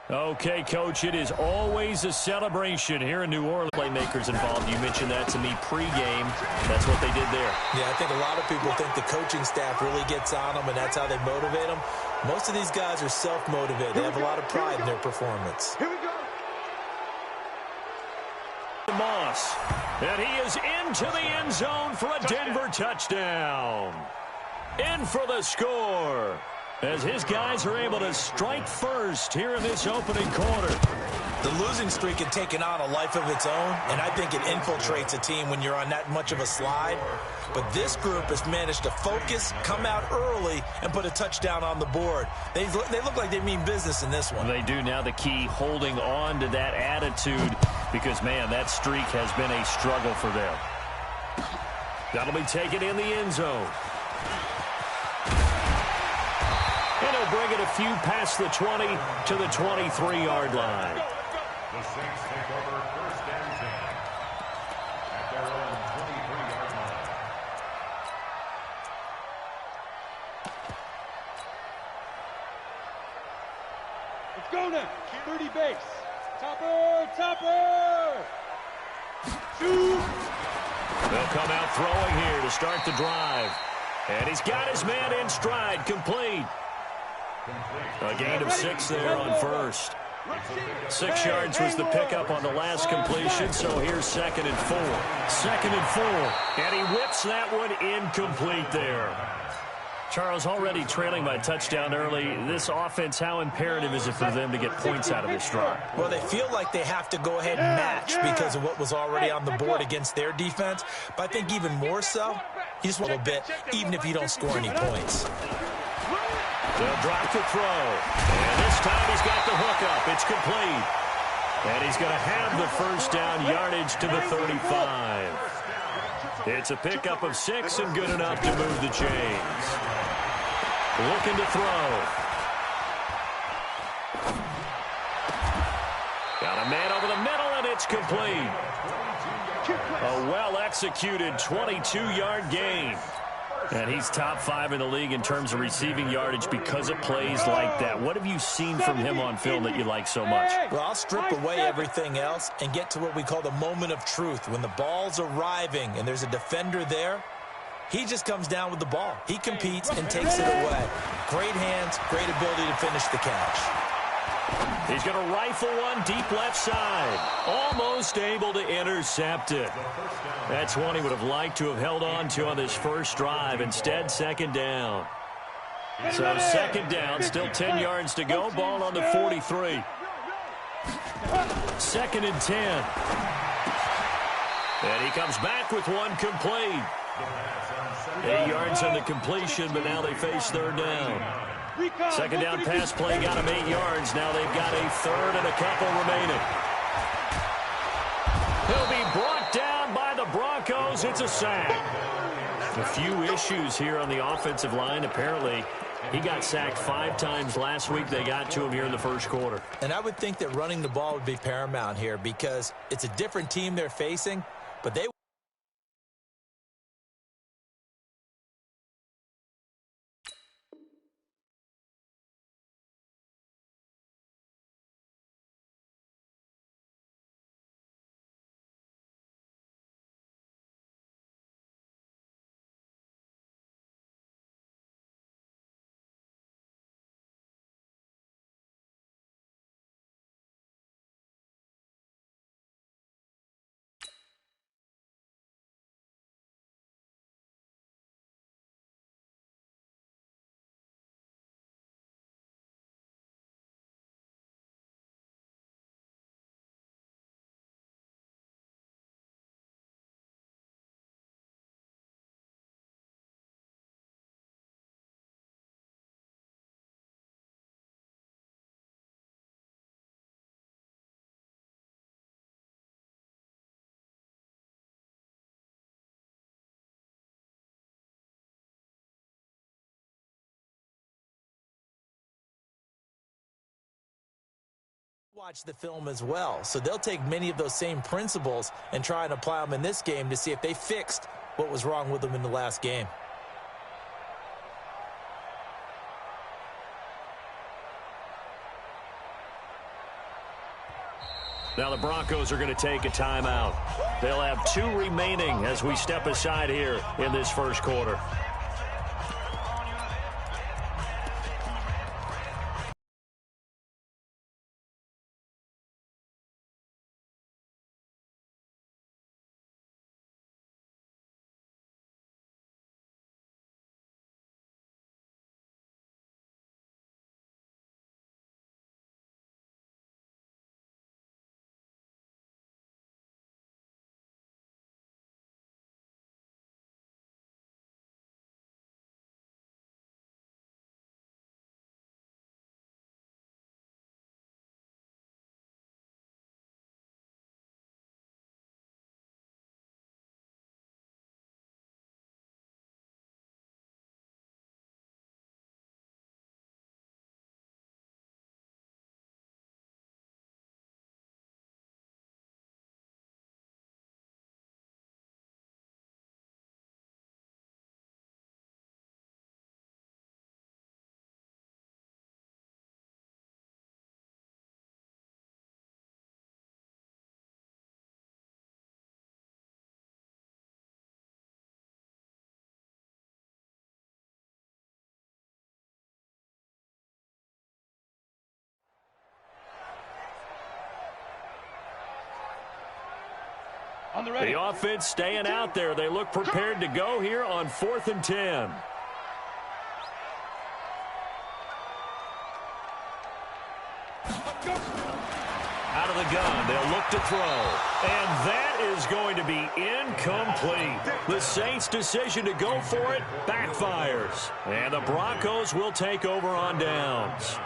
Okay, Coach, it is always a celebration here in New Orleans. Playmakers involved. You mentioned that to me pregame. That's what they did there. Yeah, I think a lot of people think the coaching staff really gets on them, and that's how they motivate them. Most of these guys are self-motivated. They have a lot of pride in their performance. Here we go. Moss, and he is into the end zone for a Denver touchdown. In for the score, as his guys are able to strike first here in this opening quarter. The losing streak had taken on a life of its own, and I think it infiltrates a team when you're on that much of a slide. But this group has managed to focus, come out early, and put a touchdown on the board. They look like they mean business in this one. They do. Now the key, holding on to that attitude, because, man, that streak has been a struggle for them. That'll be taken in the end zone. And he'll bring it a few past the 20 to the 23-yard line. The Saints take over first and 10 at their own 23-yard line. Let's go now. 30 base. Topper. Shoot. They'll come out throwing here to start the drive. And he's got his man in stride, complete. A gain of 6 there on first. 6 yards was the pickup on the last completion, so here's 2nd and 4. 2nd and 4, and he whips that one incomplete there. Charles, already trailing by touchdown early. This offense, how imperative is it for them to get points out of this drive? Well, they feel like they have to go ahead and match because of what was already on the board against their defense. But I think even more so, you just want a little bit, even if you don't score any points. They'll drop the throw. And this time he's got the hookup. It's complete. And he's going to have the first down, yardage to the 35. It's a pickup of 6 and good enough to move the chains. Looking to throw. Got a man over the middle, and it's complete. A well-executed 22-yard gain. And he's top 5 in the league in terms of receiving yardage because of plays like that. What have you seen from him on film that you like so much? Well, I'll strip away everything else and get to what we call the moment of truth. When the ball's arriving and there's a defender there, he just comes down with the ball. He competes and takes it away. Great hands, great ability to finish the catch. He's going to rifle one deep left side. Almost able to intercept it. That's one he would have liked to have held on to on this first drive. Instead, 2nd down. So 2nd down, still 10 yards to go. Ball on the 43. 2nd and 10. And he comes back with one complete. 8 yards on the completion, but now they face 3rd down. 2nd down pass play got him 8 yards. Now they've got a 3rd and a couple remaining. He'll be brought down by the Broncos. It's a sack. A few issues here on the offensive line. Apparently, he got sacked 5 times last week. They got to him here in the first quarter. And I would think that running the ball would be paramount here because it's a different team they're facing, but they watch the film as well. So they'll take many of those same principles and try and apply them in this game to see if they fixed what was wrong with them in the last game. Now the Broncos are going to take a timeout. They'll have 2 remaining as we step aside here in this first quarter. The offense staying out there. They look prepared to go here on 4th and 10. Out of the gun, they'll look to throw. And that is going to be incomplete. The Saints' decision to go for it backfires. And the Broncos will take over on downs.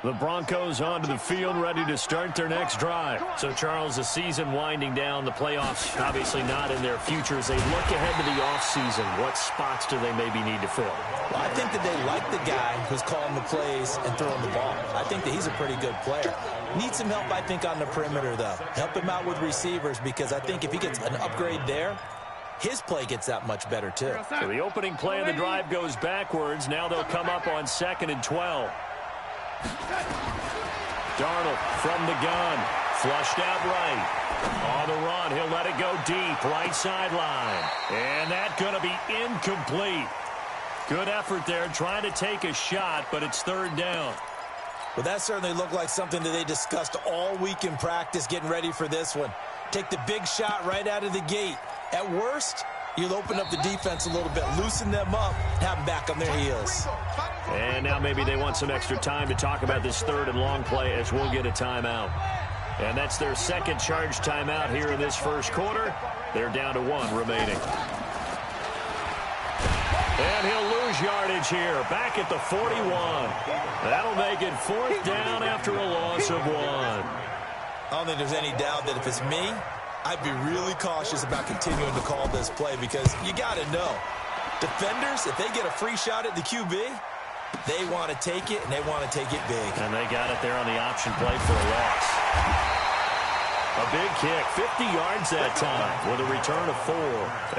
The Broncos onto the field, ready to start their next drive. So, Charles, the season winding down, the playoffs obviously not in their future. As they look ahead to the offseason, what spots do they maybe need to fill? Well, I think that they like the guy who's calling the plays and throwing the ball. I think that he's a pretty good player. Needs some help, I think, on the perimeter, though. Help him out with receivers, because I think if he gets an upgrade there, his play gets that much better, too. So the opening play of the drive goes backwards. Now they'll come up on 2nd and 12. Darnold from the gun, flushed out right. On the run, he'll let it go deep, right sideline. And that's going to be incomplete. Good effort there, trying to take a shot, but it's 3rd down. Well, that certainly looked like something that they discussed all week in practice, getting ready for this one. Take the big shot right out of the gate. At worst, you'll open up the defense a little bit, loosen them up, have them back on their heels. And now maybe they want some extra time to talk about this 3rd and long play, as we'll get a timeout. And that's their 2nd charge timeout here in this first quarter. They're down to 1 remaining. And he'll lose yardage here, back at the 41. That'll make it 4th down after a loss of 1. I don't think there's any doubt that if it's me, I'd be really cautious about continuing to call this play, because you got to know, defenders, if they get a free shot at the QB, they want to take it, and they want to take it big. And they got it there on the option play for a loss. A big kick, 50 yards that time, with a return of 4.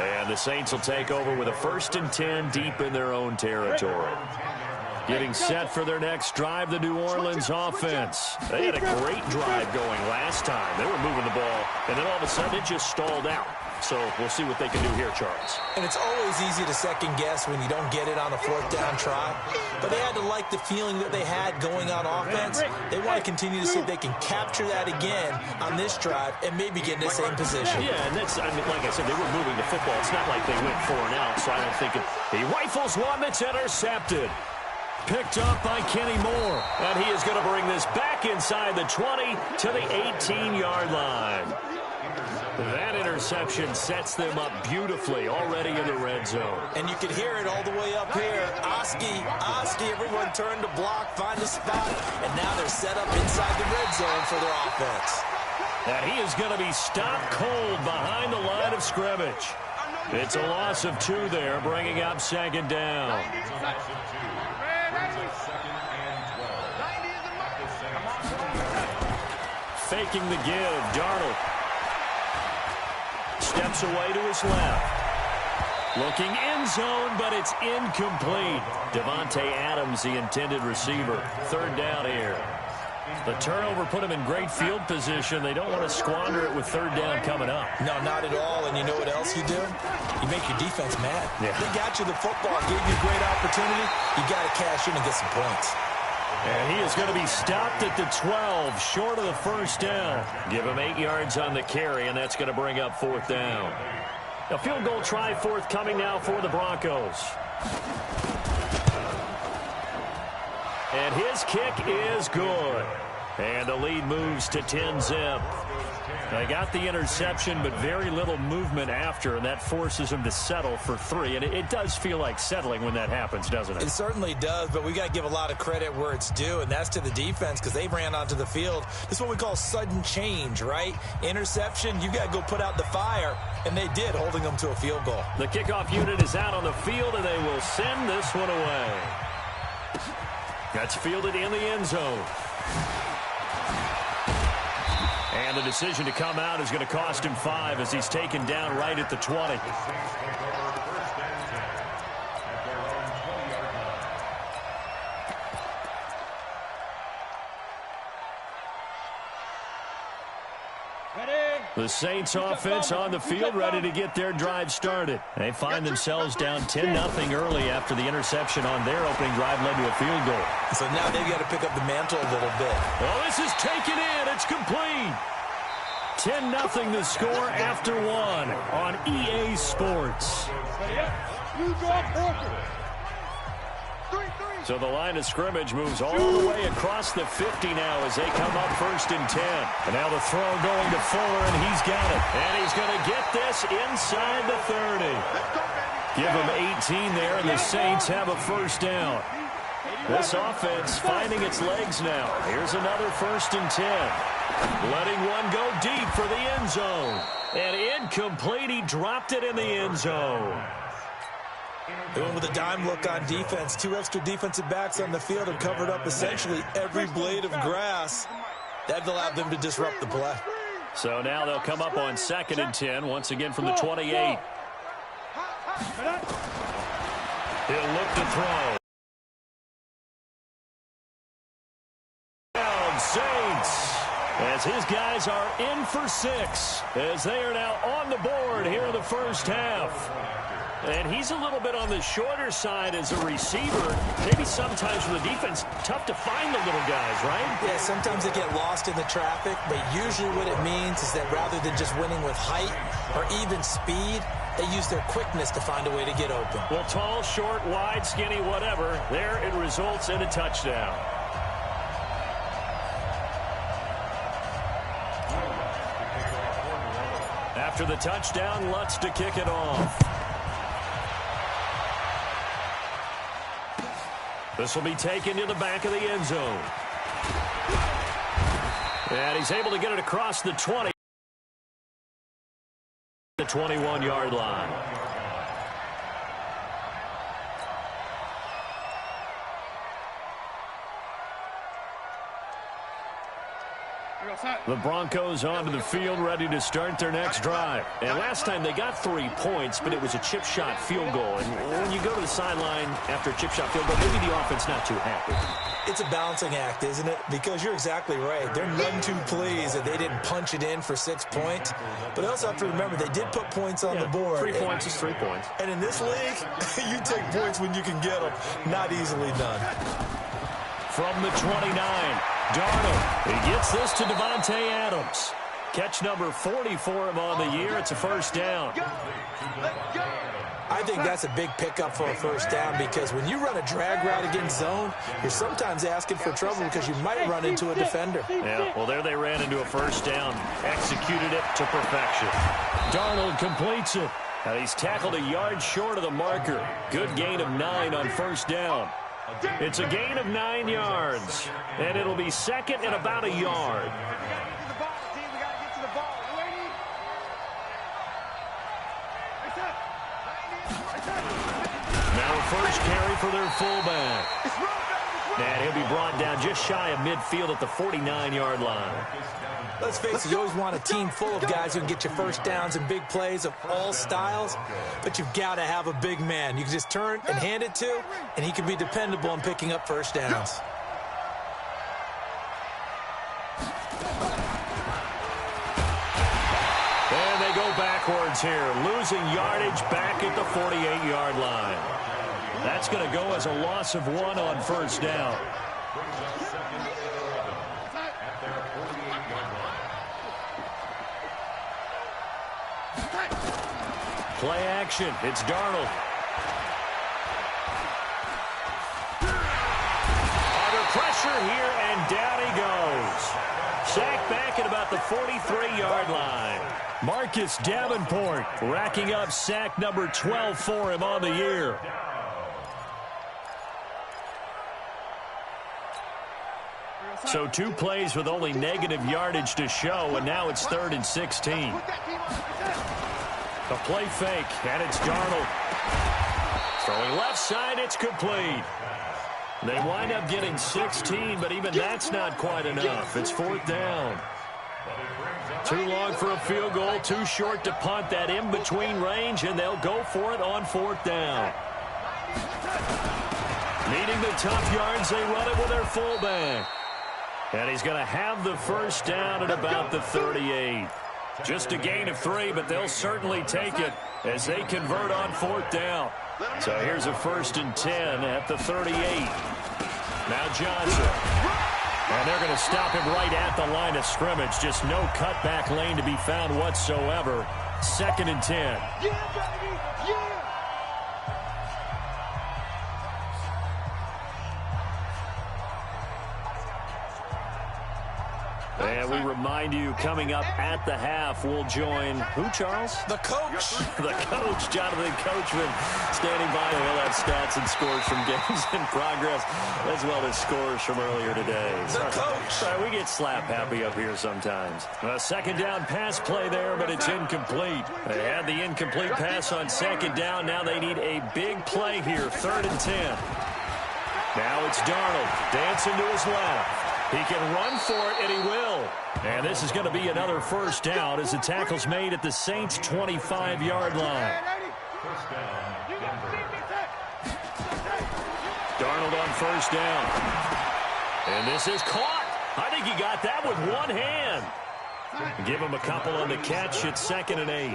And the Saints will take over with a 1st and 10 deep in their own territory. Getting set for their next drive, the New Orleans offense. They had a great drive going last time. They were moving the ball, and then all of a sudden it just stalled out. So we'll see what they can do here, Charles. And it's always easy to second guess when you don't get it on a 4th down try. But they had to like the feeling that they had going on offense. They want to continue to see if they can capture that again on this drive and maybe get in the same position. Yeah, and that's, I mean, like I said, they were moving the football. It's not like they went 4 and out, so I don't think he rifles one that's intercepted. Picked up by Kenny Moore. And he is going to bring this back inside the 20 to the 18-yard line. That interception sets them up beautifully already in the red zone. And you can hear it all the way up here. Oski, everyone turned to block, find a spot, and now they're set up inside the red zone for their offense. And he is going to be stopped cold behind the line of scrimmage. It's a loss of 2 there, bringing up 2nd down. Faking the give, Darnold steps away to his left. Looking end zone, but it's incomplete. Davante Adams, the intended receiver. Third down here. The turnover put him in great field position. They don't want to squander it with third down coming up. No, not at all. And you know what else you do? You make your defense mad. Yeah. They got you the football, gave you a great opportunity. You got to cash in and get some points. And he is going to be stopped at the 12, short of the first down. Give him 8 yards on the carry, and that's going to bring up fourth down. A field goal try forthcoming now for the Broncos. And his kick is good. And the lead moves to 10-zip. They got the interception, but very little movement after, and that forces them to settle for 3. And it does feel like settling when that happens, doesn't it? It certainly does, but we got to give a lot of credit where it's due, and that's to the defense because they ran onto the field. This is what we call sudden change, right? Interception, you got to go put out the fire, and they did, holding them to a field goal. The kickoff unit is out on the field, and they will send this one away. That's fielded in the end zone. And the decision to come out is going to cost him 5 as he's taken down right at the 20. The Saints offense on the field, ready to get their drive started. They find themselves down 10-0 early after the interception on their opening drive led to a field goal. So now they've got to pick up the mantle a little bit. Well, this is taken in. It's complete. 10-0 the score after 1 on EA Sports. So the line of scrimmage moves all the way across the 50 now as they come up 1st and 10. And now the throw going to Fuller, and he's got it. And he's going to get this inside the 30. Give him 18 there, and the Saints have a first down. This offense finding its legs now. Here's another 1st and 10. Letting one go deep for the end zone. And incomplete. He dropped it in the end zone. They went with a dime look on defense. 2 extra defensive backs on the field have covered up essentially every blade of grass. That allowed them to disrupt the play. So now they'll come up on 2nd and 10, once again from the 28. He'll look to throw. Down Saints, as his guys are in for 6, as they are now on the board here in the first half. And he's a little bit on the shorter side as a receiver. Maybe sometimes for the defense, tough to find the little guys, right? Yeah, sometimes they get lost in the traffic, but usually what it means is that rather than just winning with height or even speed, they use their quickness to find a way to get open. Well, tall, short, wide, skinny, whatever, there it results in a touchdown. After the touchdown, Lutz to kick it off. This will be taken to the back of the end zone. And he's able to get it across the 20. The 21-yard line. The Broncos onto the field, ready to start their next drive. And last time they got 3 points, but it was a chip shot field goal. And when you go to the sideline after a chip shot field goal, maybe the offense not too happy. It's a balancing act, isn't it? Because you're exactly right. They're none too pleased that they didn't punch it in for 6 points. But I also have to remember they did put points on the board. 3 points is 3 points. And in this league, you take points when you can get them. Not easily done. From the 29, Darnold. He gets this to Davante Adams. Catch number 40 for him on the year. It's a first down. I think that's a big pickup for a first down because when you run a drag route against zone, you're sometimes asking for trouble because you might run into a defender. Yeah, well, there they ran into a first down. Executed it to perfection. Darnold completes it. Now he's tackled a yard short of the marker. Good gain of 9 on first down. It's a gain of 9 yards, and it'll be second and about a yard. Now a first carry for their fullback. And he'll be brought down just shy of midfield at the 49-yard line. Let's face it, you always want a team full of guys who can get you first downs and big plays of all styles, but you've got to have a big man you can just turn and hand it to, and he can be dependable in picking up first downs. And they go backwards here, losing yardage back at the 48-yard line. That's going to go as a loss of 1 on first down. Play action. It's Darnold. Under pressure here, and down he goes. Sacked back at about the 43-yard line. Marcus Davenport racking up sack number 12 for him on the year. So 2 plays with only negative yardage to show, and now it's 3rd and 16. A play fake, and it's Darnold. Throwing left side, it's complete. They wind up getting 16, but even that's not quite enough. It's 4th down. Too long for a field goal, too short to punt that in-between range, and they'll go for it on 4th down. Needing the tough yards, they run it with their fullback. And he's going to have the first down at about the 38. Just a gain of 3, but they'll certainly take it as they convert on 4th down. So here's a 1st and 10 at the 38. Now Johnson. And they're going to stop him right at the line of scrimmage. Just no cutback lane to be found whatsoever. 2nd and 10. Yeah, baby! Yeah! And we remind you, coming up at the half, we'll join who, Charles? The coach. The coach, Jonathan Coachman, standing by. He'll have stats and scores from games in progress, as well as scores from earlier today. The coach. Sorry, we get slap happy up here sometimes. A 2nd down pass play there, but it's incomplete. They had the incomplete pass on 2nd down. Now they need a big play here, 3rd and 10. Now it's Darnold, dancing to his left. He can run for it, and he will. And this is going to be another first down as the tackle's made at the Saints' 25-yard line. Darnold on first down. And this is caught. I think he got that with one hand. Give him a couple on the catch. It's 2nd and 8.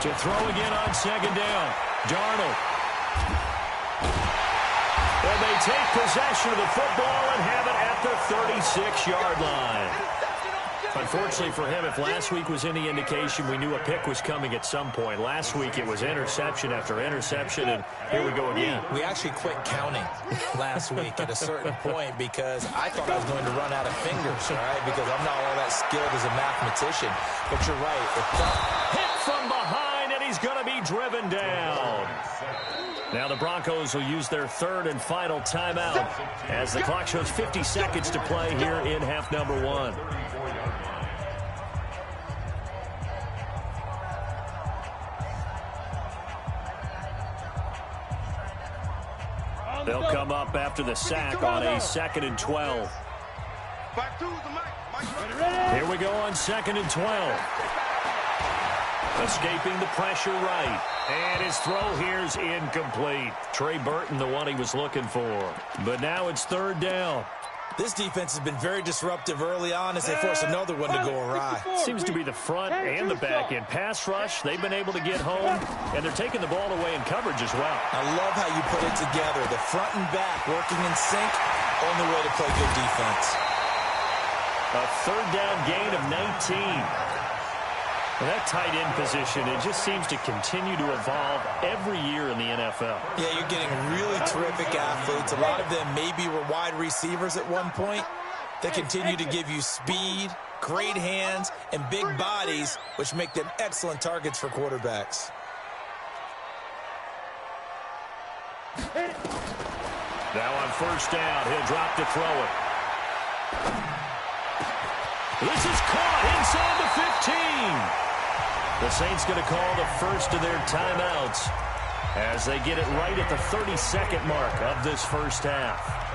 To throw again on 2nd down. Darnold. And they take possession of the football and have it at the 36-yard line. Unfortunately for him, if last week was any indication, we knew a pick was coming at some point. Last week it was interception after interception, and here we go again. We actually quit counting last week at a certain point because I thought I was going to run out of fingers, all right, because I'm not all that skilled as a mathematician. But you're right. Hit from behind, and he's going to be driven down. Now the Broncos will use their 3rd and final timeout as the clock shows 50 seconds to play here in half number 1. They'll come up after the sack on a 2nd and 12. Here we go on 2nd and 12. Escaping the pressure right. And his throw here's incomplete. Trey Burton, the one he was looking for. But now it's 3rd down. This defense has been very disruptive early on as they force another one to go awry. Seems to be the front and the back end. Pass rush, they've been able to get home, and they're taking the ball away in coverage as well. I love how you put it together. The front and back working in sync, only way to play good defense. A 3rd down gain of 19. And that tight end position, it just seems to continue to evolve every year in the NFL. Yeah, you're getting really terrific athletes. A lot of them maybe were wide receivers at one point. They continue to give you speed, great hands, and big bodies, which make them excellent targets for quarterbacks. Now on first down, he'll drop to throw it. This is caught inside the 15. The Saints going to call the first of their timeouts. as they get it right at the 32nd mark of this first half.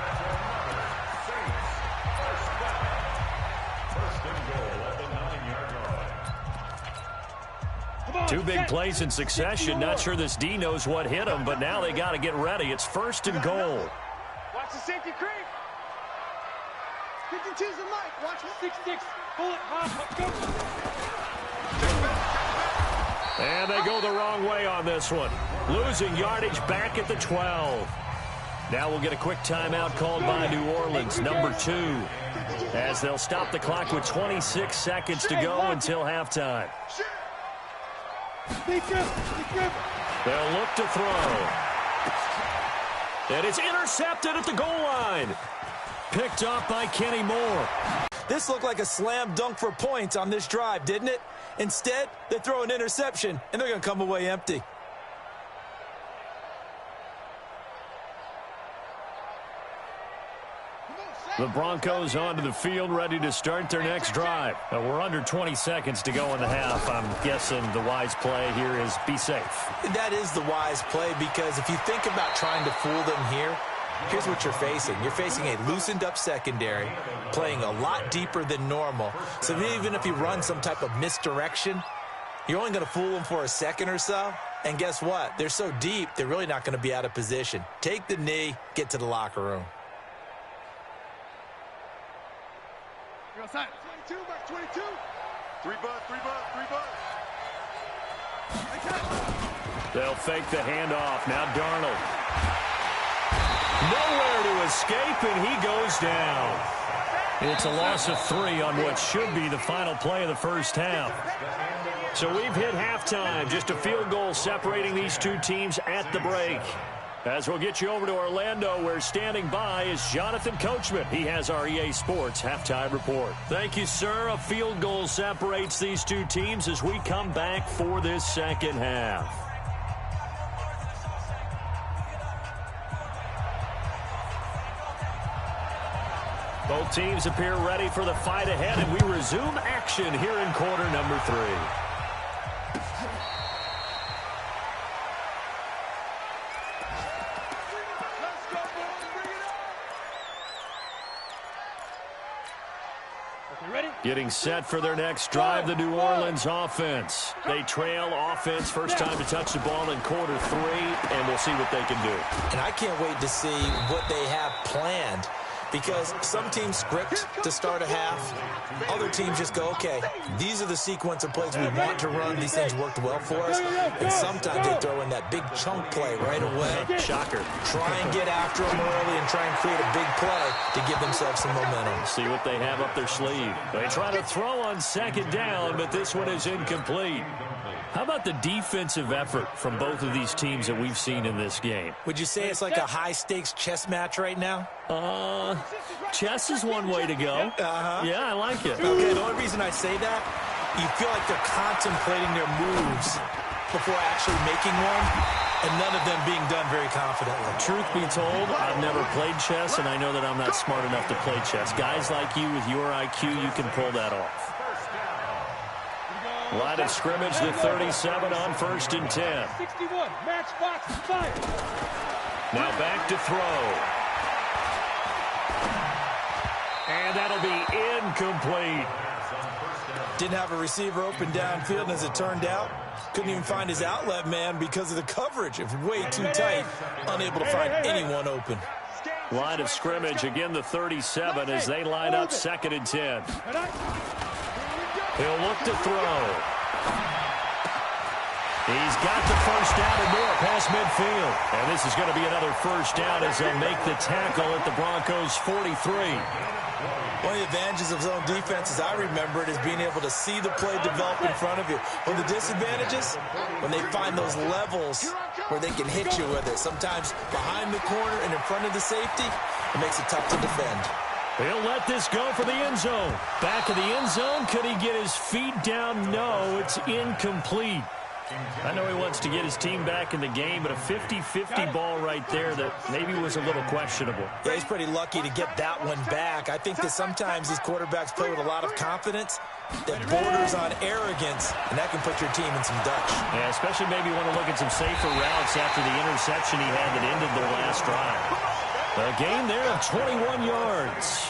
Two big plays in succession. Not sure this D knows what hit him, but now they got to get ready. It's 1st and goal. Watch the safety creep. 52's the mic. Watch it. 6-6. Pull it. Go. And they go the wrong way on this one. Losing yardage back at the 12. Now we'll get a quick timeout called by New Orleans, number 2, as they'll stop the clock with 26 seconds to go until halftime. They'll look to throw. And it's intercepted at the goal line. Picked off by Kenny Moore. This looked like a slam dunk for points on this drive, didn't it? Instead, they throw an interception, and they're going to come away empty. The Broncos onto the field, ready to start their next drive. We're under 20 seconds to go in the half. I'm guessing the wise play here is be safe. That is the wise play, because if you think about trying to fool them here, here's what you're facing. You're facing a loosened-up secondary, playing a lot deeper than normal. So even if you run some type of misdirection, you're only going to fool them for a second or so. And guess what? They're so deep, they're really not going to be out of position. Take the knee, get to the locker room. 22, back 22. 3 butt. They'll fake the handoff. Now Darnold. Nowhere to escape, and he goes down. It's a loss of 3 on what should be the final play of the first half. So we've hit halftime. Just a field goal separating these two teams at the break. As we'll get you over to Orlando, where standing by is Jonathan Coachman. He has our EA Sports halftime report. Thank you, sir. A field goal separates these two teams as we come back for this second half. Both teams appear ready for the fight ahead, and we resume action here in quarter number 3. Getting set for their next drive, the New Orleans offense. They trail offense, first time to touch the ball in quarter 3, and we'll see what they can do. And I can't wait to see what they have planned, because some teams script to start a half. Other teams just go, okay, these are the sequence of plays we want to run. These things worked well for us. And sometimes they throw in that big chunk play right away. Shocker. Try and get after them early and try and create a big play to give themselves some momentum. See what they have up their sleeve. They try to throw on second down, but this one is incomplete. How about the defensive effort from both of these teams that we've seen in this game? Would you say it's like a high-stakes chess match right now? Chess is one way to go. Yeah, I like it. Okay, the only reason I say that, you feel like they're contemplating their moves before actually making one, and none of them being done very confidently. Truth be told, I've never played chess, and I know that I'm not smart enough to play chess. Guys like you with your IQ, you can pull that off. Line of scrimmage, the 37 on 1st and 10. 61, match box, fire. Now back to throw. And that'll be incomplete. Didn't have a receiver open downfield, and as it turned out, couldn't even find his outlet man because of the coverage. It was way too tight, unable to find anyone open. Line of scrimmage, again the 37 as they line up 2nd and 10. He'll look to throw. He's got the first down and more past midfield. And this is going to be another first down as they'll make the tackle at the Broncos' 43. One of the advantages of zone defense, as I remember it, is being able to see the play develop in front of you. One of the disadvantages, when they find those levels where they can hit you with it, sometimes behind the corner and in front of the safety, it makes it tough to defend. He'll let this go for the end zone. Back of the end zone. Could he get his feet down? No, it's incomplete. I know he wants to get his team back in the game, but a 50-50 ball right there that maybe was a little questionable. Yeah, he's pretty lucky to get that one back. I think that sometimes these quarterbacks play with a lot of confidence that borders on arrogance, and that can put your team in some Dutch. Yeah, especially maybe you want to look at some safer routes after the interception he had that ended their last drive. A gain there of 21 yards.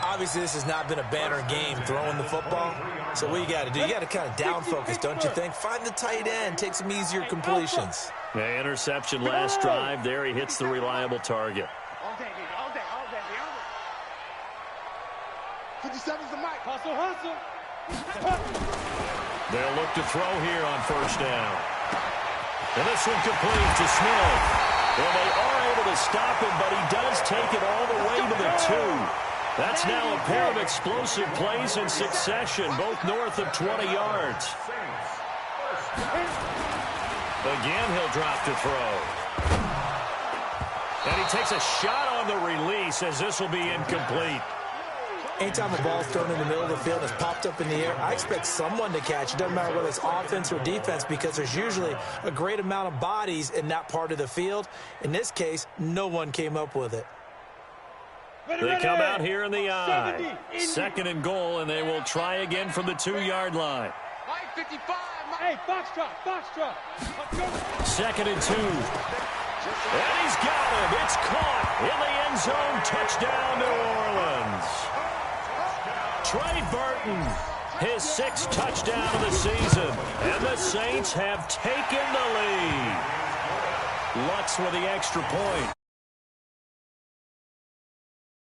Obviously, this has not been a banner game throwing the football. So what you got to do, you got to kind of down focus, don't you think? Find the tight end, take some easier completions. Yeah, interception last drive. There he hits the reliable target. All day, baby. All day. 57's the mic. Hustle. They'll look to throw here on first down. And this one complete to Smith. Well, they are able to stop him, but he does take it all the way to the 2. That's now a pair of explosive plays in succession, both north of 20 yards. Again, he'll drop to throw. And he takes a shot on the release as this will be incomplete. Anytime a ball's thrown in the middle of the field and it's popped up in the air, I expect someone to catch. It doesn't matter whether it's offense or defense because there's usually a great amount of bodies in that part of the field. In this case, no one came up with it. They come out here in the I. Second and goal, and they will try again from the 2-yard line. Mike 55. Hey, box drop. Second and 2. And he's got him. It's caught in the end zone. Touchdown, New Orleans. Trey Burton, his 6th touchdown of the season. And the Saints have taken the lead. Lutz with the extra point.